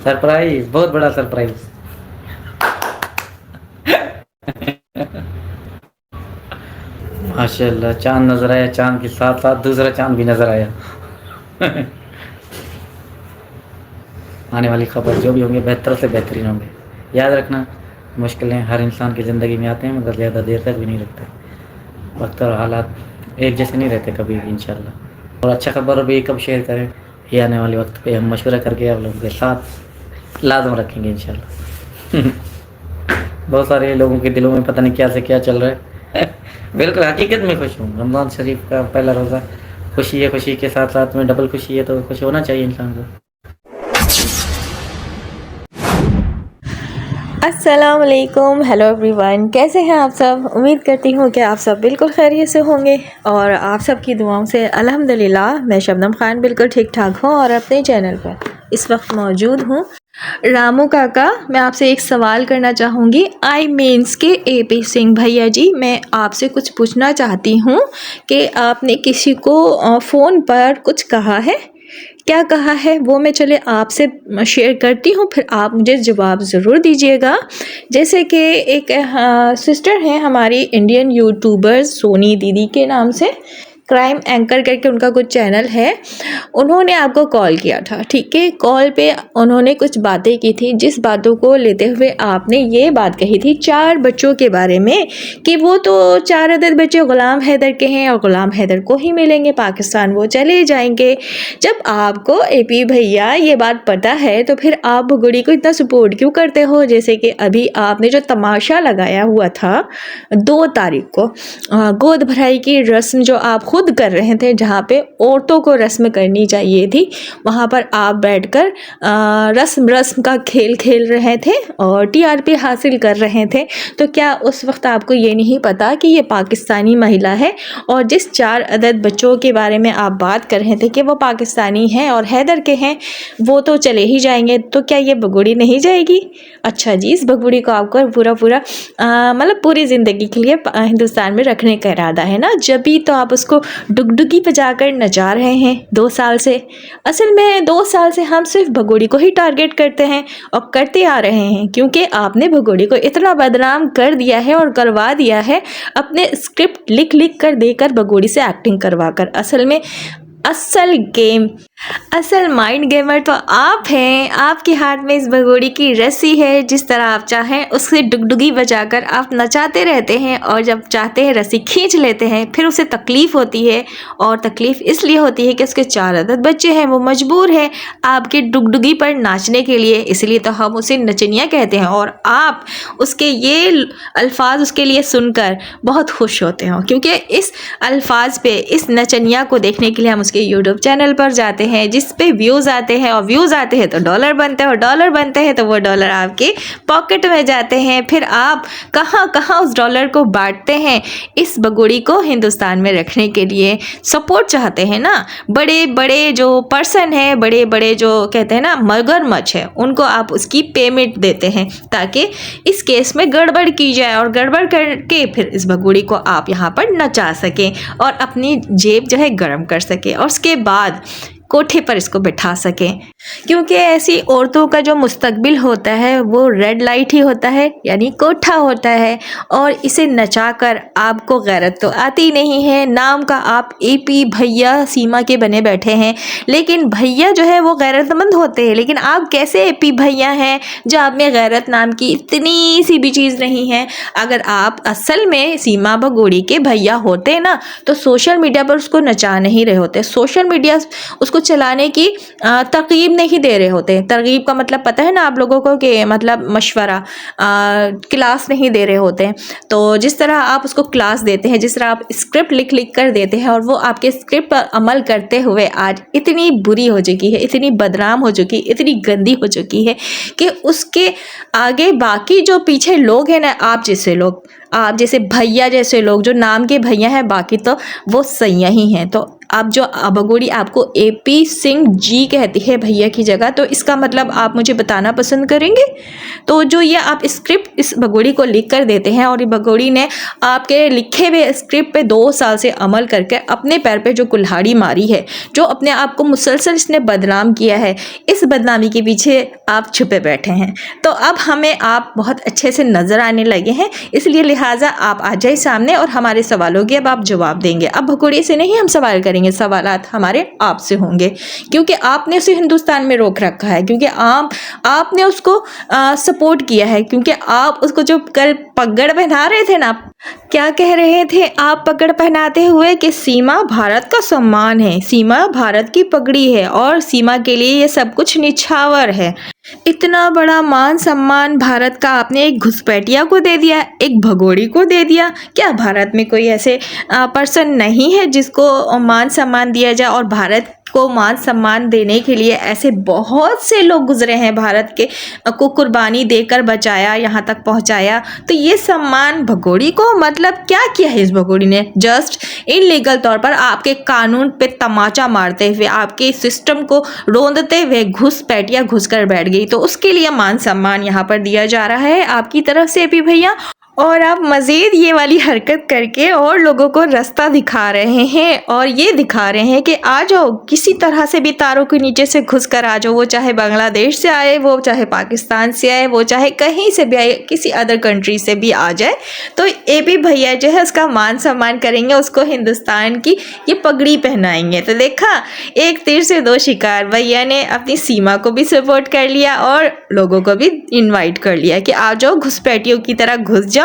Surprise, बहुत बड़ा surprise. माशाल्लाह, चांद नजर आया, चांद के साथ साथ दूसरा चांद भी नजर आया। आने वाली खबर जो भी होंगे बेहतर से बेहतरीन होंगे। याद रखना, मुश्किलें हर इंसान की ज़िंदगी में आते हैं, मगर ज़्यादा देर तक भी नहीं रखते। वक्त और हालात एक जैसे नहीं रहते कभी भी इंशाल्लाह। और अच्छा खबर भी कब शेयर करें, ये आने वाले वक्त पे हम मशवरा करके आप लोगों के साथ लाजम रखेंगे इंशाल्लाह। बहुत सारे लोगों के दिलों में पता नहीं क्या से क्या चल रहा है। बिल्कुल हकीकत में खुश हूँ। रमज़ान शरीफ का पहला रोज़ा, खुशी है, खुशी के साथ साथ में डबल खुशी है, तो खुश होना चाहिए इंसान को। अस्सलामुअलैकुम, हेलो एवरीवन, कैसे हैं आप सब। उम्मीद करती हूँ कि आप सब बिल्कुल खैरियत से होंगे और आप सब की दुआओं से अल्हम्दुलिल्लाह मैं शबनम खान बिल्कुल ठीक ठाक हूँ और अपने चैनल पर इस वक्त मौजूद हूँ। रामू काका, मैं आपसे एक सवाल करना चाहूँगी। आई मीन्स के AP सिंह भैया जी, मैं आपसे कुछ पूछना चाहती हूँ कि आपने किसी को फ़ोन पर कुछ कहा है, क्या कहा है वो मैं चले आपसे शेयर करती हूँ, फिर आप मुझे जवाब ज़रूर दीजिएगा। जैसे कि एक सिस्टर हैं हमारी इंडियन यूट्यूबर सोनी दीदी के नाम से, क्राइम एंकर करके उनका कुछ चैनल है। उन्होंने आपको कॉल किया था, ठीक है। कॉल पे उन्होंने कुछ बातें की थी, जिस बातों को लेते हुए आपने ये बात कही थी 4 बच्चों के बारे में कि वो तो 4 अदद बच्चे ग़ुलाम हैदर के हैं और ग़ुलाम हैदर को ही मिलेंगे, पाकिस्तान वो चले जाएंगे। जब आपको AP भैया ये बात पता है तो फिर आप भगोड़ी को इतना सपोर्ट क्यों करते हो। जैसे कि अभी आपने जो तमाशा लगाया हुआ था 2 तारीख को, गोद भराई की रस्म जो आप खुद कर रहे थे, जहाँ पे औरतों को रस्म करनी चाहिए थी, वहाँ पर आप बैठकर रस्म का खेल खेल रहे थे और TRP हासिल कर रहे थे। तो क्या उस वक्त आपको ये नहीं पता कि ये पाकिस्तानी महिला है और जिस 4 अदद बच्चों के बारे में आप बात कर रहे थे कि वो पाकिस्तानी हैं और हैदर के हैं, वो तो चले ही जाएंगे, तो क्या ये भगोड़ी नहीं जाएगी। अच्छा जी, इस भगोड़ी को आपको पूरा मतलब पूरी ज़िंदगी के लिए हिंदुस्तान में रखने का इरादा है ना, जब भी तो आप उसको डुगडुगी बजाकर नचा रहे हैं 2 साल से। असल में 2 साल से हम सिर्फ भगोड़ी को ही टारगेट करते हैं और करते आ रहे हैं, क्योंकि आपने भगोड़ी को इतना बदनाम कर दिया है और करवा दिया है, अपने स्क्रिप्ट लिख कर देकर भगोड़ी से एक्टिंग करवा कर। असल में असल माइंड गेमर तो आप हैं। आपके हाथ में इस भगोड़ी की रस्सी है, जिस तरह आप चाहें उससे डुगडुगी बजाकर आप नचाते रहते हैं और जब चाहते हैं रस्सी खींच लेते हैं। फिर उसे तकलीफ़ होती है और तकलीफ़ इसलिए होती है कि उसके 4 अदद बच्चे हैं, वो मजबूर है आपके डुगडुगी पर नाचने के लिए, इसलिए तो हम उसे नचनिया कहते हैं। और आप उसके ये अल्फाज उसके लिए सुनकर बहुत खुश होते हो, क्योंकि इस अल्फाज पे, इस नचनिया को देखने के लिए हम उसके यूट्यूब चैनल पर जाते हैं, जिस पे व्यूज़ आते हैं और व्यूज़ आते हैं तो डॉलर बनते हैं और डॉलर बनते हैं तो वो डॉलर आपके पॉकेट में जाते हैं। फिर आप कहाँ कहाँ उस डॉलर को बांटते हैं। इस भगोड़ी को हिंदुस्तान में रखने के लिए सपोर्ट चाहते हैं ना, बड़े बड़े जो पर्सन है, बड़े बड़े जो कहते हैं ना मगरमच्छ है, उनको आप उसकी पेमेंट देते हैं ताकि इस केस में गड़बड़ की जाए और गड़बड़ करके फिर इस भगोड़ी को आप यहाँ पर नचा सकें और अपनी जेब जो है गर्म कर सकें और उसके बाद कोठे पर इसको बिठा सकें। क्योंकि ऐसी औरतों का जो मुस्तकबिल होता है वो रेड लाइट ही होता है, यानी कोठा होता है। और इसे नचाकर आपको गैरत तो आती नहीं है। नाम का आप AP भैया सीमा के बने बैठे हैं, लेकिन भैया जो है वो गैरतमंद होते हैं। लेकिन आप कैसे AP भैया हैं जो आप में गैरत नाम की इतनी सी भी चीज़ नहीं है। अगर आप असल में सीमा भगोड़ी के भैया होते ना तो सोशल मीडिया पर उसको नचा नहीं रहे होते, सोशल मीडिया उसको चलाने की तरगीब नहीं दे रहे होते। तरगीब का मतलब पता है ना आप लोगों को, कि मतलब मशवरा, क्लास नहीं दे रहे होते। तो जिस तरह आप उसको क्लास देते हैं, जिस तरह आप स्क्रिप्ट लिख कर देते हैं और वो आपके स्क्रिप्ट पर अमल करते हुए आज इतनी बुरी हो चुकी है, इतनी बदनाम हो चुकी, इतनी गंदी हो चुकी है कि उसके आगे बाकी जो पीछे लोग हैं ना, आप जैसे लोग, आप जैसे भैया जैसे लोग जो नाम के भैया हैं, बाकी तो वो सैया ही हैं। तो आप जो भगोड़ी आपको AP सिंह जी कहती है भैया की जगह, तो इसका मतलब आप मुझे बताना पसंद करेंगे? तो जो ये आप स्क्रिप्ट इस भगोड़ी को लिख कर देते हैं और ये भगोड़ी ने आपके लिखे हुए स्क्रिप्ट पे 2 साल से अमल करके अपने पैर पे जो कुल्हाड़ी मारी है, जो अपने आप को मुसलसल इसने बदनाम किया है, इस बदनामी के पीछे आप छुपे बैठे हैं। तो अब हमें आप बहुत अच्छे से नज़र आने लगे हैं, इसलिए लिहाजा आप आ जाइए सामने और हमारे सवालों के अब आप जवाब देंगे। अब भगोड़ी से नहीं हम सवाल करेंगे, सवालात हमारे आपसे होंगे, क्योंकि आपने उसे हिंदुस्तान में रोक रखा है, क्योंकि आपने उसको सपोर्ट किया है, क्योंकि आप उसको जो कल पगड़ पहना रहे थे ना, क्या कह रहे थे आप पगड़ पहनाते हुए कि सीमा भारत का सम्मान है, सीमा भारत की पगड़ी है और सीमा के लिए ये सब कुछ निछावर है। इतना बड़ा मान सम्मान भारत का आपने एक घुसपैठिया को दे दिया, एक भगोड़ी को दे दिया। क्या भारत में कोई ऐसे पर्सन नहीं है जिसको मान सम्मान दिया जाए? और भारत को मान सम्मान देने के लिए ऐसे बहुत से लोग गुजरे हैं, भारत के को कुर्बानी देकर बचाया, यहाँ तक पहुँचाया। तो ये सम्मान भगोड़ी को, मतलब क्या किया है इस भगोड़ी ने? जस्ट इनलीगल तौर पर आपके कानून पे तमाचा मारते हुए, आपके सिस्टम को रोंदते हुए घुसपैठिया घुस कर बैठ गई, तो उसके लिए मान सम्मान यहाँ पर दिया जा रहा है आपकी तरफ से AP भैया। और आप मज़ीद ये वाली हरकत करके और लोगों को रास्ता दिखा रहे हैं और ये दिखा रहे हैं कि आ जाओ, किसी तरह से भी तारों के नीचे से घुस कर आ जाओ, वो चाहे बांग्लादेश से आए, वो चाहे पाकिस्तान से आए, वो चाहे कहीं से भी आए, किसी अदर कंट्री से भी आ जाए, तो AP भैया जो है उसका मान सम्मान करेंगे, उसको हिंदुस्तान की ये पगड़ी पहनाएंगे। तो देखा, एक तीर से 2 शिकार, भैया ने अपनी सीमा को भी सपोर्ट कर लिया और लोगों को भी इन्वाइट कर लिया कि आ जाओ, घुसपैठियों की तरह घुस जाओ,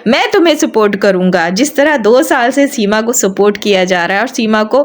मैं तुम्हें सपोर्ट करूंगा। जिस तरह 2 साल से सीमा को सपोर्ट किया जा रहा है और सीमा को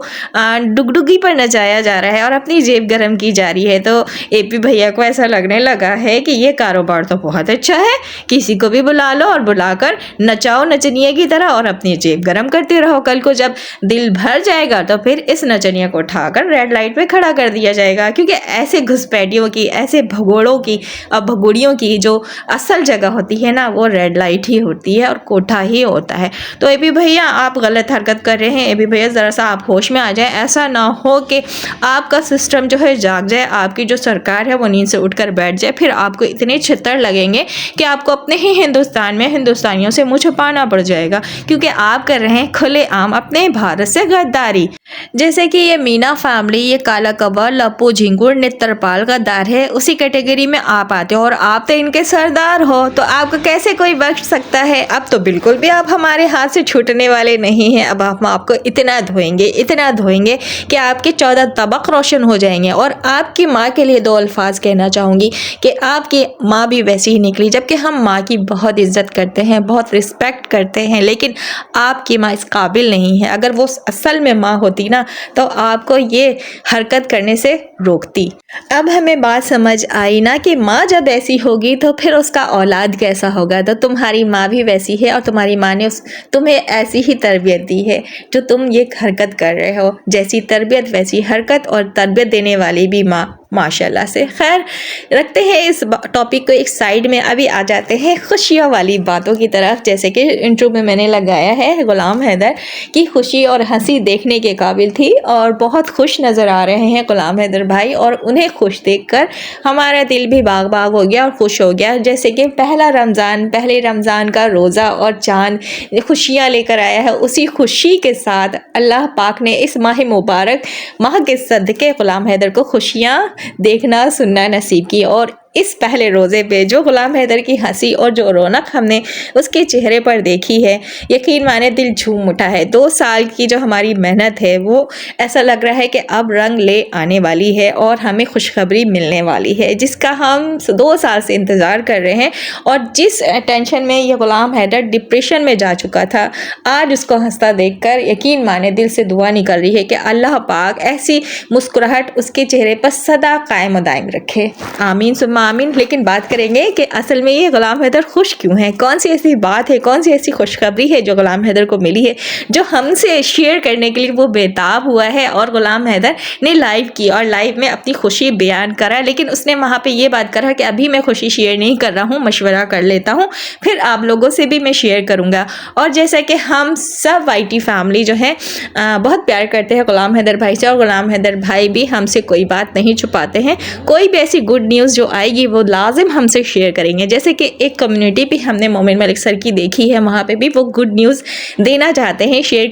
डुगडुगी पर नचाया जा रहा है और अपनी जेब गरम की जा रही है, तो AP भैया को ऐसा लगने लगा है कि ये कारोबार तो बहुत अच्छा है, किसी को भी बुला लो और बुलाकर नचाओ नचनिया की तरह और अपनी जेब गरम करते रहो। कल को जब दिल भर जाएगा तो फिर इस नचनिया को उठाकर रेड लाइट पे खड़ा कर दिया जाएगा, क्योंकि ऐसे घुसपैठियों की, ऐसे भगोड़ों की, भगोड़ियों की जो असल जगह होती है ना, वो रेड लाइट ही होती है और कोठा ही होता है। तो AP भैया आप गलत हरकत कर रहे हैं। AP भैया ज़रा सा आप होश में आ जाए, ऐसा ना हो कि आपका सिस्टम जो है जाग जाए, आपकी जो सरकार है वो नींद से उठकर बैठ जाए, फिर आपको इतने छितर लगेंगे कि आपको अपने ही हिंदुस्तान में हिंदुस्तानियों से मुँह छुपाना पड़ जाएगा, क्योंकि आप कर रहे हैं खुलेआम अपने भारत से गद्दारी। जैसे कि ये मीना फैमिली, ये काला कव्वा, लप्पू झिंगुर, नेत्रपाल गद्दार है, उसी कैटेगरी में आप आते हो और आप तो इनके सरदार हो, तो आपको कैसे कोई बख्श सकता है? अब तो बिल्कुल भी आप हमारे हाथ से छूटने वाले नहीं हैं। अब हम आपको इतना धोएंगे कि आपके 14 तबक रोशन हो जाएंगे। और आपकी माँ के लिए 2 अल्फाज कहना चाहूँगी कि आपकी माँ भी वैसी ही निकली, जबकि हम माँ की बहुत इज्जत करते हैं, बहुत रिस्पेक्ट करते हैं, लेकिन आपकी माँ इस काबिल नहीं है। अगर वो असल में माँ होती ना, तो आपको ये हरकत करने से रोकती। अब हमें बात समझ आई ना कि माँ जब ऐसी होगी तो फिर उसका औलाद कैसा होगा। तो तुम्हारी माँ भी वैसी है और तुम्हारी माँ ने तुम्हें ऐसी ही तरबियत दी है जो तुम ये हरकत कर रहे हो। जैसी तरबियत वैसी हरकत, और तरबियत देने वाली भी माँ माशाल्लाह से। खैर, रखते हैं इस टॉपिक को एक साइड में, अभी आ जाते हैं खुशियों वाली बातों की तरफ। जैसे कि इंट्रो में मैंने लगाया है, गुलाम हैदर की खुशी और हंसी देखने के काबिल थी और बहुत खुश नज़र आ रहे हैं गुलाम हैदर भाई, और उन्हें खुश देखकर हमारा दिल भी बाग बाग हो गया और खुश हो गया। जैसे कि पहले रमज़ान का रोज़ा और चाँद खुशियाँ लेकर आया है, उसी खुशी के साथ अल्लाह पाक ने इस माह मुबारक माह के सदक़े गुलाम हैदर को खुशियाँ देखना सुनना नसीब की। और इस पहले रोज़े पे जो गुलाम हैदर की हंसी और जो रौनक हमने उसके चेहरे पर देखी है, यकीन माने दिल झूम उठा है। 2 साल की जो हमारी मेहनत है वो ऐसा लग रहा है कि अब रंग ले आने वाली है और हमें खुशखबरी मिलने वाली है, जिसका हम 2 साल से इंतज़ार कर रहे हैं। और जिस टेंशन में ये गुलाम हैदर डिप्रेशन में जा चुका था, आज उसको हंसता देखकर यकीन माने दिल से दुआ निकल रही है कि अल्लाह पाक ऐसी मुस्कुराहट उसके चेहरे पर सदा कायम दायम रखे। आमीन सुम्मा आमीन। लेकिन बात करेंगे कि असल में ये ग़ुलाम हैदर खुश क्यों है, कौन सी ऐसी बात है, कौन सी ऐसी खुशखबरी है जो ग़ुलाम हैदर को मिली है, जो हमसे शेयर करने के लिए वो बेताब हुआ है। और ग़ुलाम हैदर ने लाइव की और लाइव में अपनी खुशी बयान करा, लेकिन उसने वहाँ पे ये बात करा कि अभी मैं खुशी शेयर नहीं कर रहा हूँ, मशवरा कर लेता हूँ, फिर आप लोगों से भी मैं शेयर करूँगा। और जैसा कि हम सब वाईटी फैमिली जो है बहुत प्यार करते हैं ग़ुलाम हैदर भाई से, और ग़ुलाम हैदर भाई भी हमसे कोई बात नहीं छुपाते हैं। कोई भी ऐसी गुड न्यूज़ जो आएगी वो लाजिम हमसे शेयर करेंगे। जैसे कि एक कम्युनिटी भी हमने मोमिन मलिक सर की देखी है, वहाँ पे भी वो गुड न्यूज़ देना चाहते हैं, शेयर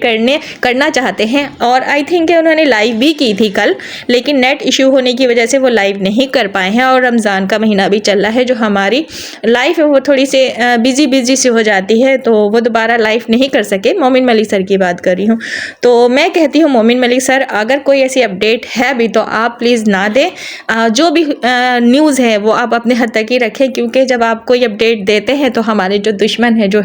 करना चाहते हैं। और आई थिंक उन्होंने लाइव भी की थी कल, लेकिन नेट इशू होने की वजह से वो लाइव नहीं कर पाए हैं। और रमज़ान का महीना भी चल रहा है, जो हमारी लाइफ है वो थोड़ी सी बिजी सी हो जाती है, तो वो दोबारा लाइव नहीं कर सके। मोमिन मलिक सर की बात कर रही हूँ। तो मैं कहती हूँ मोमिन मलिक सर, अगर कोई ऐसी अपडेट है भी तो आप प्लीज़ ना दें। जो भी न्यूज़ है वो आप अपने हद तक ही रखें, क्योंकि जब आप कोई अपडेट देते हैं तो हमारे जो दुश्मन हैं, जो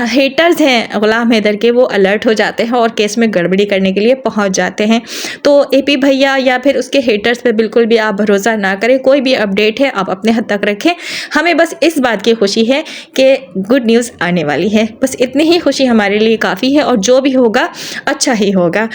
हेटर्स हैं ग़ुलाम हैदर के, वो अलर्ट हो जाते हैं और केस में गड़बड़ी करने के लिए पहुंच जाते हैं। तो एपी भैया या फिर उसके हेटर्स पे बिल्कुल भी आप भरोसा ना करें। कोई भी अपडेट है आप अपने हद तक रखें। हमें बस इस बात की खुशी है कि गुड न्यूज़ आने वाली है, बस इतनी ही खुशी हमारे लिए काफ़ी है, और जो भी होगा अच्छा ही होगा।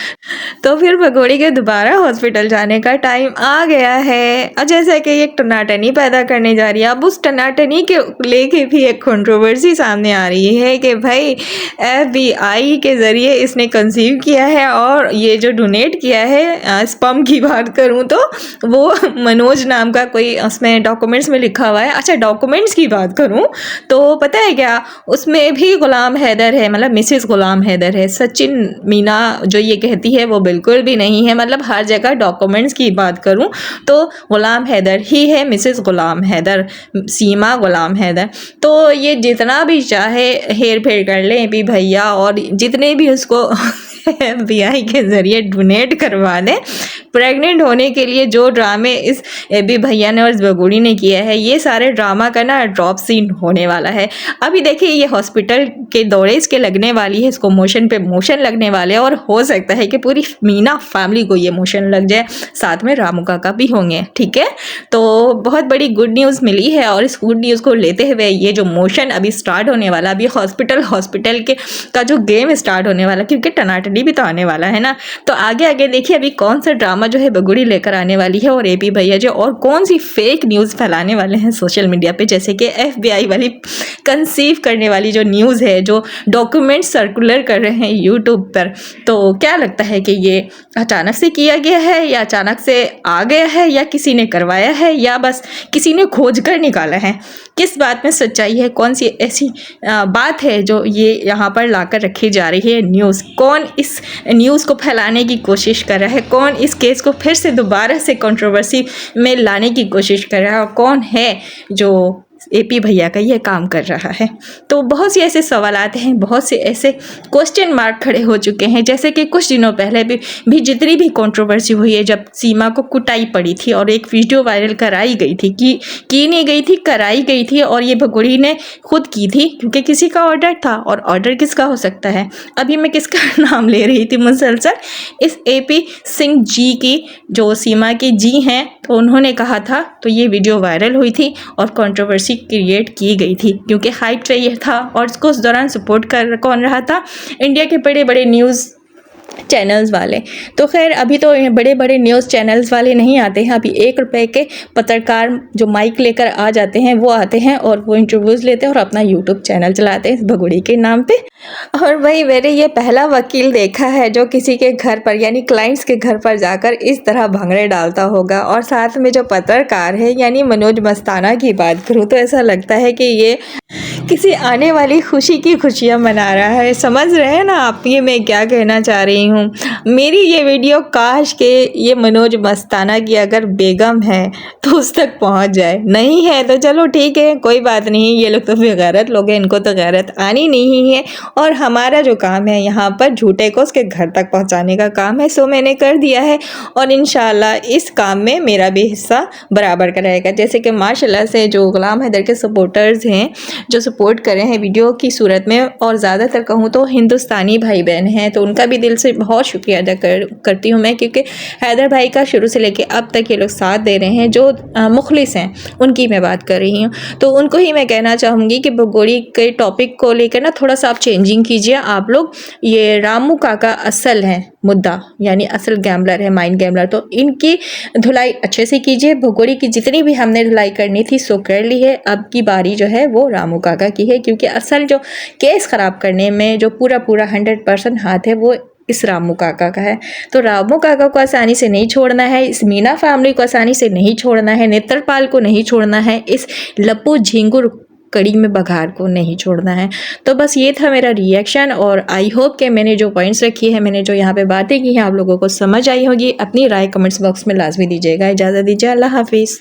तो फिर भगोड़ी के दोबारा हॉस्पिटल जाने का टाइम आ गया है, और जैसा कि एक टनाटनी पैदा करने जा रही है। अब उस टनाटनी के लेके भी एक कंट्रोवर्सी सामने आ रही है कि भाई FBI के ज़रिए इसने कंसीव किया है, और ये जो डोनेट किया है, स्पर्म की बात करूं तो वो मनोज नाम का कोई उसमें डॉक्यूमेंट्स में लिखा हुआ है। अच्छा, डॉक्यूमेंट्स की बात करूं तो पता है क्या, उसमें भी ग़ुलाम हैदर है, मतलब मिसेस ग़ुलाम हैदर है। सचिन मीना जो ये कहती है वो बिल्कुल भी नहीं है। मतलब हर जगह डॉक्यूमेंट्स की बात करूं तो ग़ुलाम हैदर ही है, मिसेस ग़ुलाम हैदर, सीमा ग़ुलाम हैदर। तो ये जितना भी चाहे हेर फेर कर ले एपी भैया, और जितने भी उसको FBI के ज़रिए डोनेट करवा दें, प्रेग्नेंट होने के लिए जो ड्रामे इस एपी भैया ने और इस बगुड़ी ने किया है, ये सारे ड्रामा का ना ड्रॉप सीन होने वाला है। अभी देखिए, ये हॉस्पिटल के दौरे इसके लगने वाली है, इसको मोशन पे मोशन लगने वाले हैं, और हो सकता है कि पूरी मीना फैमिली को ये मोशन लग जाए, साथ में रामू काका भी होंगे। ठीक है, तो बहुत बड़ी गुड न्यूज़ मिली है, और इस गुड न्यूज़ को लेते हुए ये जो मोशन अभी स्टार्ट होने वाला, अभी हॉस्पिटल के का जो गेम स्टार्ट होने वाला, क्योंकि टनाटनी भी तो आने वाला है ना। तो आगे आगे देखिए अभी कौन सा ड्रामा जो है बगुड़ी लेकर आने वाली है, और एपी भैया जो और कौन सी फेक न्यूज़ फैलाने वाले हैं सोशल मीडिया पे, जैसे कि FBI वाली कंसीव करने वाली जो न्यूज़ है, जो डॉक्यूमेंट सर्कुलर कर रहे हैं यूट्यूब पर। तो क्या लगता है कि ये अचानक से किया गया है, या अचानक से आ गया है, या किसी ने करवाया है, या बस किसी ने खोज कर निकाला है? किस बात में सच्चाई है, कौन सी ऐसी बात है जो ये यहाँ पर लाकर रखी जा रही है न्यूज़? कौन इस न्यूज़ को फैलाने की कोशिश कर रहा है? कौन इस केस को फिर से दोबारा से कंट्रोवर्सी में लाने की कोशिश कर रहा है? और कौन है जो एपी भैया का ये काम कर रहा है? तो बहुत सी ऐसे सवालात हैं, बहुत से ऐसे क्वेश्चन मार्क खड़े हो चुके हैं। जैसे कि कुछ दिनों पहले भी जितनी भी कंट्रोवर्सी हुई है, जब सीमा को कुटाई पड़ी थी और एक वीडियो वायरल कराई गई थी, की नहीं गई थी, कराई गई थी, और ये भगोड़ी ने खुद की थी, क्योंकि किसी का ऑर्डर था। और ऑर्डर किसका हो सकता है? अभी मैं किसका नाम ले रही थी मुसलसल, इस AP सिंह जी की, जो सीमा की जी हैं, तो उन्होंने कहा था, तो ये वीडियो वायरल हुई थी और कंट्रोवर्सी क्रिएट की गई थी, क्योंकि हाइप चाहिए था। और इसको उस दौरान सपोर्ट कर कौन रहा था? इंडिया के बड़े बड़े न्यूज़ चैनल्स वाले। तो खैर अभी तो बड़े बड़े न्यूज़ चैनल्स वाले नहीं आते हैं, अभी 1 रुपए के पत्रकार जो माइक लेकर आ जाते हैं वो आते हैं, और वो इंटरव्यूज़ लेते हैं और अपना यूट्यूब चैनल चलाते हैं भगोड़ी के नाम पे। और भाई मैंने ये पहला वकील देखा है जो किसी के घर पर, यानी क्लाइंट्स के घर पर जाकर इस तरह भंगड़े डालता होगा। और साथ में जो पत्रकार है, यानी मनोज मस्ताना की बात करूँ तो ऐसा लगता है कि ये किसी आने वाली खुशी की खुशियाँ मना रहा है। समझ रहे हैं ना आप ये मैं क्या कहना चाह रही हूँ? मेरी ये वीडियो काश के ये मनोज मस्ताना की अगर बेगम है तो उस तक पहुँच जाए, नहीं है तो चलो ठीक है, कोई बात नहीं। ये लोग तो बेगैरत लोग हैं, इनको तो गैरत आनी नहीं है, और हमारा जो काम है यहाँ पर झूठे को उसके घर तक पहुँचाने का काम है। सो मैंने कर दिया है, और इंशाल्लाह इस काम में मेरा भी हिस्सा बराबर का रहेगा। जैसे कि माशाल्लाह से जो ग़ुलाम हैदर के सपोर्टर्स हैं, जो सपोर्ट कर रहे हैं वीडियो की सूरत में, और ज़्यादातर कहूँ तो हिंदुस्तानी भाई बहन हैं, तो उनका भी दिल से बहुत शुक्रिया अदा करती हूँ मैं, क्योंकि हैदर भाई का शुरू से लेके अब तक ये लोग साथ दे रहे हैं। जो मुखलिस हैं उनकी मैं बात कर रही हूँ, तो उनको ही मैं कहना चाहूँगी कि भगोड़ी के टॉपिक को लेकर ना थोड़ा सा आप चेंजिंग कीजिए आप लोग। ये रामू काका असल हैं मुद्दा, यानी असल गैम्बलर है, माइंड गैम्बलर, तो इनकी धुलाई अच्छे से कीजिए। भगोड़ी की जितनी भी हमने धुलाई करनी थी सो कर ली है, अब की बारी जो है वो रामू काका की है, क्योंकि असल जो केस ख़राब करने में जो पूरा 100% हाथ है वो इस रामू काका का है। तो रामू काका को आसानी से नहीं छोड़ना है, इस मीना फैमिली को आसानी से नहीं छोड़ना है, नेत्रपाल को नहीं छोड़ना है, इस लप्पू झिंगुर कड़ी में बघार को नहीं छोड़ना है। तो बस ये था मेरा रिएक्शन, और आई होप कि मैंने जो पॉइंट्स रखी है, मैंने जो यहाँ पे बातें की हैं, आप लोगों को समझ आई होगी। अपनी राय कमेंट्स बॉक्स में लाजमी दीजिएगा। इजाज़त दीजिए, अल्लाह हाफिज़।